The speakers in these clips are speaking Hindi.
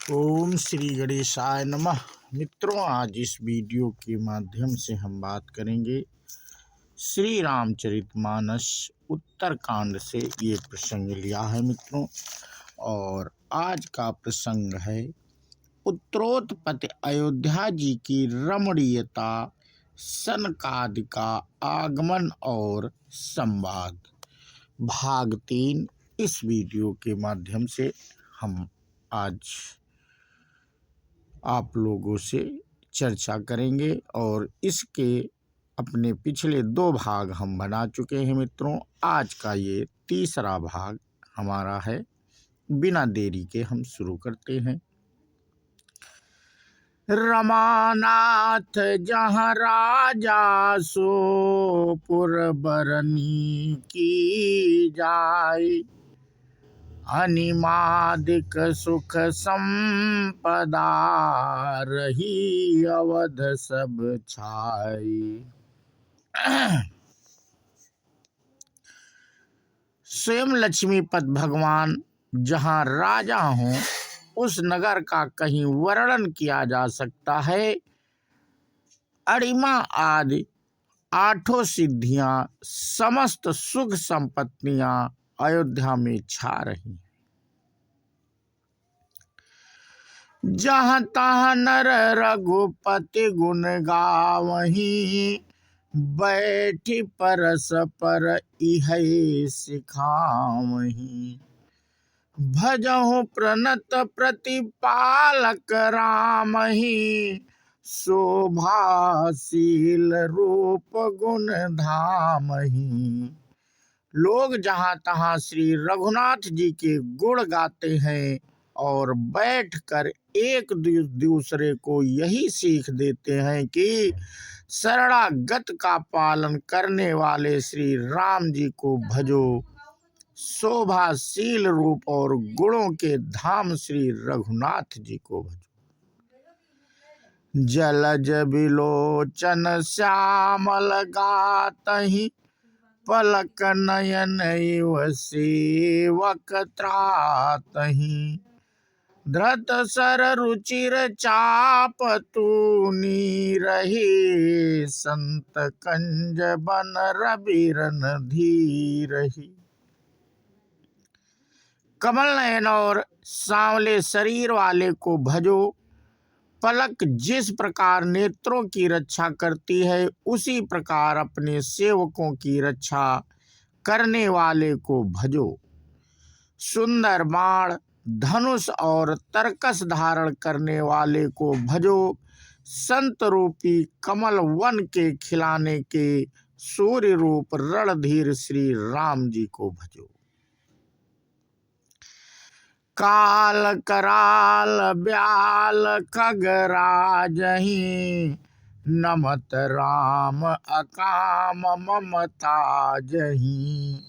ओम श्री गणेशाय नमः। मित्रों, आज इस वीडियो के माध्यम से हम बात करेंगे श्री रामचरितमानस उत्तरकांड से। ये प्रसंग लिया है मित्रों, और आज का प्रसंग है उत्तरोत्पत्ति अयोध्या जी की रमणीयता, सनकादि का आगमन और संवाद। भाग 3 इस वीडियो के माध्यम से हम आज आप लोगों से चर्चा करेंगे, और इसके अपने पिछले 2 भाग हम बना चुके हैं मित्रों। आज का ये तीसरा भाग हमारा है। बिना देरी के हम शुरू करते हैं। रमानाथ जहाँ राजा सो पुरबरनी की जाय, अनिमादिक सुख संपदा रही अवध सब छाई। स्वयं लक्ष्मीपति भगवान जहाँ राजा हों, उस नगर का कहीं वर्णन किया जा सकता है। अरिमा आदि 8 सिद्धियां, समस्त सुख संपत्तियां अयोध्या में छा रही। जहाँ तहाँ नर रघुपति गुण गावहीं, बैठी परस्पर इहै सिखावहीं। भजहु प्रणत प्रतिपालक रामहि, शोभाशील रूप गुण धामहि। लोग जहाँ तहाँ श्री रघुनाथ जी के गुण गाते हैं और बैठकर एक दूसरे को यही सीख देते हैं कि शरणागत का पालन करने वाले श्री राम जी को भजो, शोभाशील रूप और गुणों के धाम श्री रघुनाथ जी को भजो। जलज बिलोचन श्यामल गातहि, पलक नयन इव सेवक त्रातहि। धृत सर रुचिर चाप तूनी रही, संत कंज बन रविरन धीरहि। कमल नयन और सांवले शरीर वाले को भजो। पलक जिस प्रकार नेत्रों की रक्षा करती है, उसी प्रकार अपने सेवकों की रक्षा करने वाले को भजो। सुंदर बाण, धनुष और तरकस धारण करने वाले को भजो। संत रूपी कमल वन के खिलाने के सूर्य रूप रणधीर श्री राम जी को भजो। काल कराल ब्याल खगराजहि, नमत राम अकाम ममता जहि।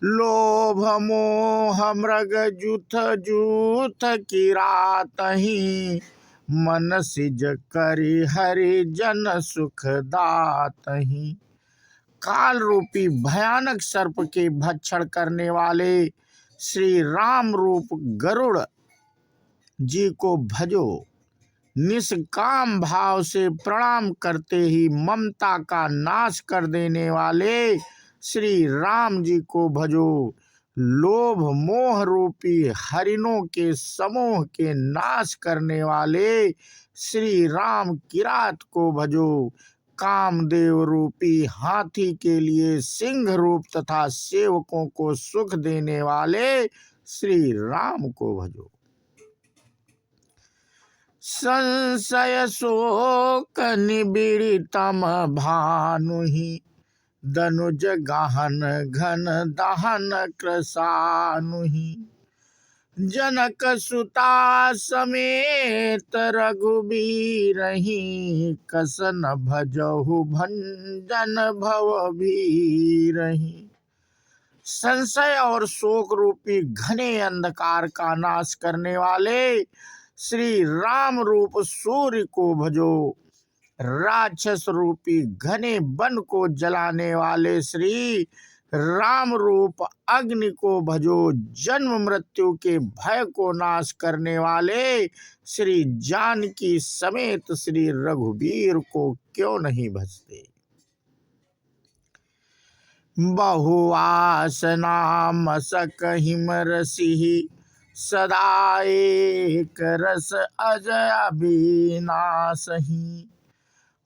लोभ मोह मृग जुथ जूथ किरातहि, मन सिज करि हरि जन सुख दातहि। काल रूपी भयानक सर्प के भक्षण करने वाले श्री राम रूप गरुड़ जी को भजो। निष्काम भाव से प्रणाम करते ही ममता का नाश कर देने वाले श्री राम जी को भजो। लोभ मोह रूपी हरिणों के समूह के नाश करने वाले श्री राम किरात को भजो। कामदेव रूपी हाथी के लिए सिंह रूप तथा सेवकों को सुख देने वाले श्री राम को भजो। संशय शोक निबिड़ी तम भानुहि, दनुज गहन घन दहन कृसानुहि। जनक सुता समेत रघुबीरहि, कसन भजहु भंजन भव भीरहि। संशय और शोक रूपी घने अंधकार का नाश करने वाले श्री राम रूप सूर्य को भजो। राक्षस रूपी घने वन को जलाने वाले श्री राम रूप अग्नि को भजो, जन्म मृत्यु के भय को नाश करने वाले श्री जानकी समेत श्री रघुवीर को क्यों नहीं भजते। बहुवासना मसक हिमरसी, सदा एक रस अजय अविनाशहि।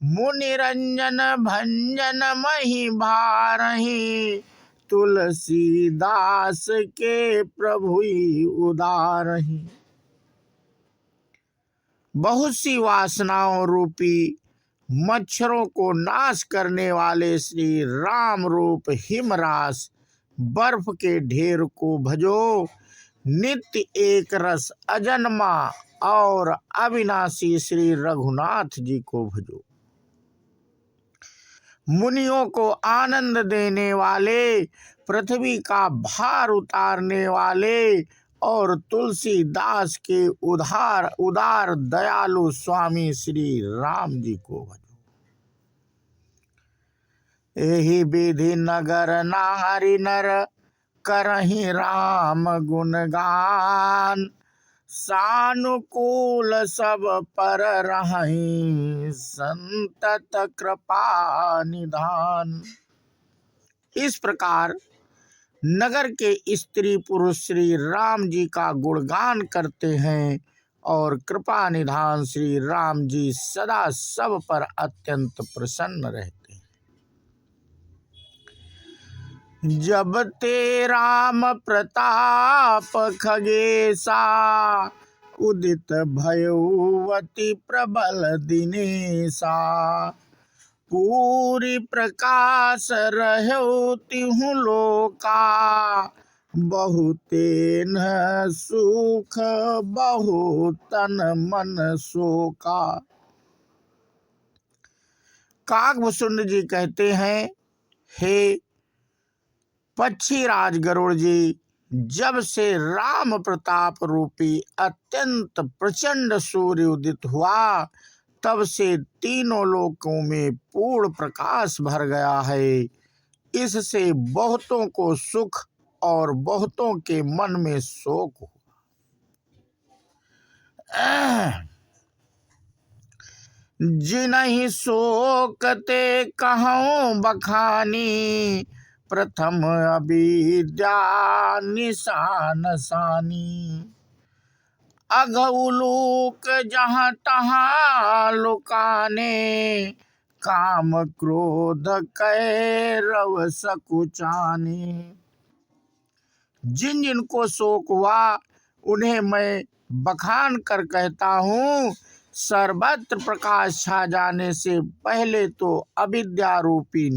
मुनिरंजन भंजन मही भारहि, तुलसीदास के प्रभु उदारहि। बहुत सी वासनाओं रूपी मच्छरों को नाश करने वाले श्री राम रूप हिमरास बर्फ के ढेर को भजो, नित्य एक रस अजन्मा और अविनाशी श्री रघुनाथ जी को भजो। मुनियों को आनंद देने वाले, पृथ्वी का भार उतारने वाले और तुलसीदास के उदार दयालु स्वामी श्री राम जी को भजो। एहि विधि नगर नारी नर, करहि राम गुणगान। सानुकूल सब पर रहहि, संतत कृपा निधान। इस प्रकार नगर के स्त्री पुरुष श्री राम जी का गुणगान करते हैं और कृपा निधान श्री राम जी सदा सब पर अत्यंत प्रसन्न रहते हैं। जब ते राम प्रताप खगेसा, उदित भयउवति प्रबल दिनेसा। पूरी प्रकाश रहु तिहु लोका, बहुते न सुख बहु तन मन शोका। काकभूषुंड जी कहते हैं, हे पक्षीराज गरुड़ जी, जब से राम प्रताप रूपी अत्यंत प्रचंड सूर्य उदित हुआ, तब से तीनों लोकों में पूर्ण प्रकाश भर गया है। इससे बहुतों को सुख और बहुतों के मन में शोक हुआ। जिनहि शोक ते कहूँ बखानी, प्रथम अविद्या निशान सानी। अघउलूक जहाँ तहाँ लुकाने, काम क्रोध कैरव सकुचाने। जिन जिन को शोक हुआ उन्हें मैं बखान कर कहता हूँ, सर्वत्र प्रकाश छा जाने से पहले तो अविद्या रूपी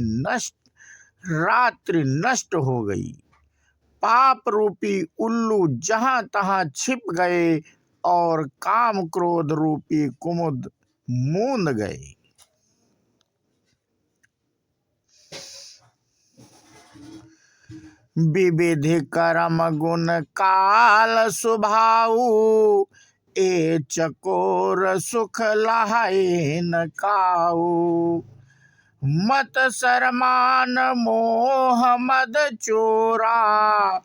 रात्रि नष्ट हो गई। पाप रूपी उल्लू जहां तहां छिप गए और काम क्रोध रूपी कुमुद मूंद गए। विविधि कर्म गुण काल सुभाऊ, ए चकोर सुख लहाए न काऊ। मत शरमान मोह मद चोरा,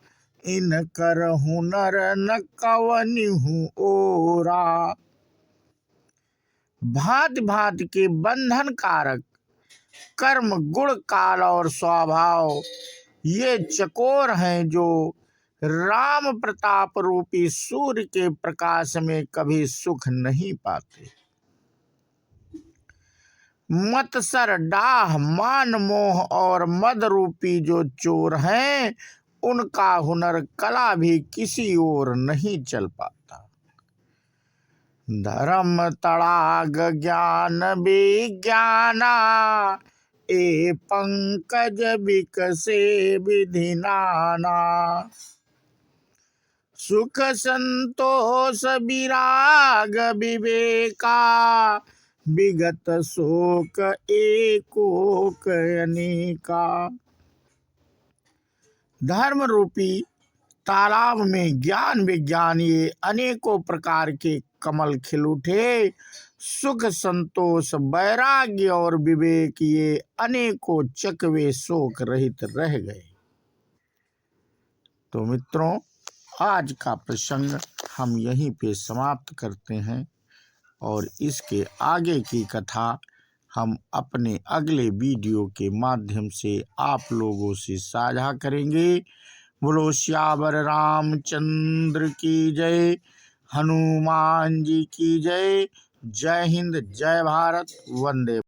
इन कर हुनर न कवनिहु ओरा। भांति भांति के बंधन कारक कर्म गुण काल और स्वभाव ये चकोर हैं, जो राम प्रताप रूपी सूर्य के प्रकाश में कभी सुख नहीं पाते। मत्सर डाह मान मोह और मद रूपी जो चोर हैं, उनका हुनर कला भी किसी ओर नहीं चल पाता। धर्म तड़ाग ज्ञान विज्ञाना, ए पंकज विकसे विधि नाना। सुख संतोष विराग विवेका, विगत शोक एकोक अनेका। धर्म रूपी तालाब में ज्ञान विज्ञान ये अनेकों प्रकार के कमल खिल उठे। सुख संतोष वैराग्य और विवेक ये अनेकों चकवे शोक रहित रह गए। तो मित्रों, आज का प्रसंग हम यहीं पे समाप्त करते हैं और इसके आगे की कथा हम अपने अगले वीडियो के माध्यम से आप लोगों से साझा करेंगे। बोलो श्यावर रामचंद्र की जय, हनुमान जी की जय। जय हिंद, जय भारत, वंदे।